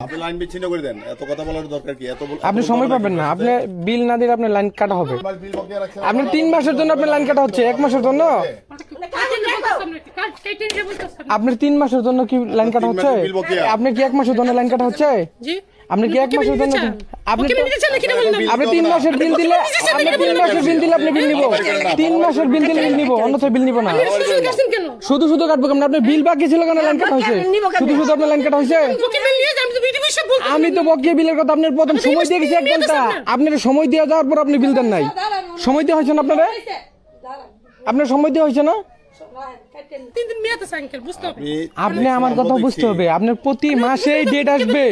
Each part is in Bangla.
আপনি লাইন বিচ্ছিন্ন করে দেন, এত কথা বলার দরকার কি? আপনি সময় পাবেন না, আপনি বিল না দিলে আপনার লাইন কাটা হবে। আপনি 3 মাসের জন্য আপনার লাইন কাটা হচ্ছে, 1 মাসের জন্য আপনার 3 মাসের জন্য কি লাইন কাটা হচ্ছে? আপনি কি 1 মাসের জন্য লাইন কাটা হচ্ছে? আপনি কি 1 মাসের জন্য আপনি 3 মাসের বিল দিলে আপনি 3 মাসের বিল দিলে আপনি বিল নিব, 3 মাসের বিল দিলে বিল নিব, অন্যথায় বিল নিব না। শুধু শুধু কাটবো কেন? আপনার বিল বাকি ছিল কেন লাইন কাটা হয়েছে? শুধু শুধু আপনার লাইন কাটা হয়েছে। আমি তো বকিয়ে বিলের কথা আপনার প্রথম সময় দিয়ে গেছি 1 ঘন্টা, আপনার সময় দিয়ে যাওয়ার পর আপনি বিল দেন নাই। সময় দেওয়া হয়েছে না আপনারা? আপনার সময় দেওয়া হয়েছে না? আপনি আমার কথা বুঝতে হবে, আপনার প্রতি মাসেই ডেট আসবে,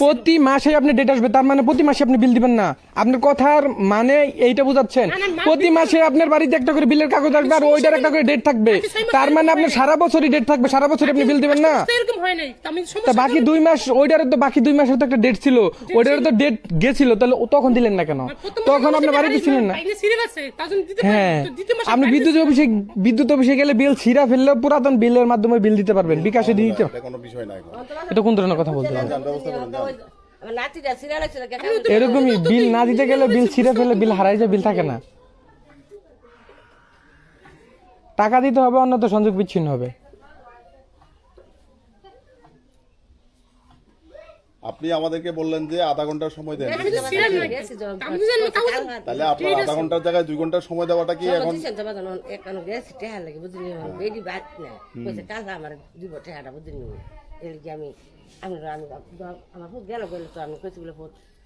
প্রতি মাসে আপনি ডেট আসবে, তার মানে প্রতি মাসে আপনি বিল দিবেন না। আপনার কথার মানে এইটা বুঝাচ্ছেন, প্রতি মাসে আপনার বাড়িতে একটা করে বিলের কাগজ আসবে আর ওইটার একটা করে ডেট থাকবে, তার মানে আপনার সারা বছরই ডেট থাকবে, সারা বছরই আপনি বিল দিবেন না। তা বাকি 2 মাস ওইটার তো বাকি 2 মাসের তো একটা ডেট ছিল, ওইটার তো ডেট গেছিল, তাহলে তখন দিলেন না কেন? তখন আপনি বাড়িতে ছিলেন না। হ্যাঁ, আপনি বিদ্যুৎ অফিসে গেলে বিল ছিঁড়া ফেললে পুরাতন বিলের মাধ্যমে বিল দিতে পারবেন, বিকাশে দিতে। কোনো বিষয় নাই, এটা কোন ধরনের কথা বলতে হবে? এরকমই বিল না দিতে গেলে বিল ছিঁড়ে ফেলে বিল হারাই যায়, বিল থাকে না। টাকা দিতে হবে, অন্যথা সংযোগ বিচ্ছিন্ন হবে। আপনি আমাদেরকে বললেন যে আধা ঘন্টার সময় দেন, তাহলে আপনার আধা ঘন্টার জায়গায় 2 ঘন্টার সময় দেওয়াটা কি এখন?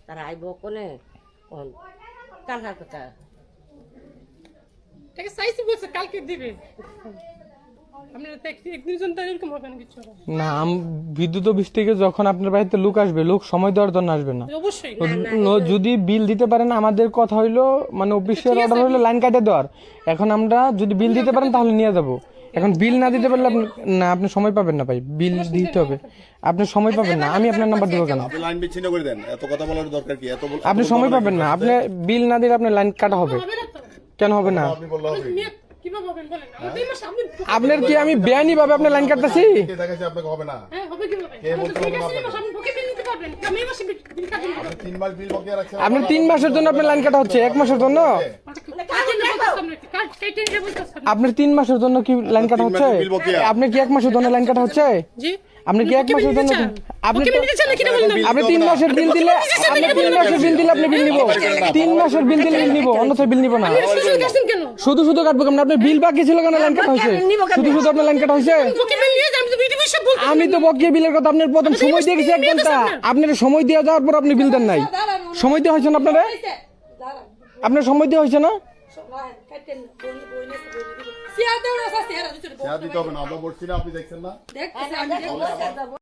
তারা আইব কোনে কালকার কথা কালকে দিবে না, বিদ্যুৎ অফিস থেকে যখন আপনার বাড়িতে লোক আসবে, লোক সময় দেওয়ার জন্য আসবে না। যদি বিল দিতে পারেন, আমাদের কথা হইলো মানে অফিসের অর্ডার হইলো লাইন কাটে দেওয়ার। এখন আমরা যদি বিল দিতে পারেন তাহলে নিয়ে যাব। এখন বিল না দিতে পারলে না, আপনি সময় পাবেন না ভাই, বিল দিতে হবে, আপনি সময় পাবেন না। আমি আপনার নাম্বার দেবো কেন? আপনি লাইন বিচ্ছিন্ন করে দেন, এত কথা বলার দরকার কি? আপনি সময় পাবেন না, আপনি বিল না দিলে আপনার লাইন কাটা হবে। কেন হবে না? আপনি বললে হবে? আপনার কি আমি বেআইনি ভাবে আপনার লাইন কাটতেছি? কে দেখাইছে আপনাকে হবে না? কে বলতে হবে না আপনি 3 মাস বিল বকেয়া রাখছেন। আপনি 3 মাসের জন্য আপনার লাইন কাটা হচ্ছে, 1 মাসের জন্য আপনার 3 মাসের জন্য কি লাইন কাটা হচ্ছে? আপনি কি 1 মাসের জন্য লাইন কাটা হচ্ছে? আপনি কি 1 মাসের জন্য আপনি 3 মাসের বিল দিলে আপনি 3 মাসের বিল দিলে আপনি বিল নিব, 3 মাসের বিল দিলে বিল নিব, অন্যথায় বিল নিব না। শুধু শুধু কাটবো কেন? আপনার বিল বাকি ছিল কেন লাইন কাটা হয়েছে? শুধু শুধু আপনার লাইন কাটা হয়েছে। আমি তো বকিয়ে বিলের কথা আপনার প্রথম সময় দিয়ে গেছি 1 ঘন্টা, আপনার সময় দিয়ে যাওয়ার পর আপনি বিল দেন নাই। সময় দেওয়া হয়েছে না আপনারা? আপনার সময় দেওয়া হয়েছে না? দিতে হবে না, আমরা বলছি না, আপনি দেখছেন না।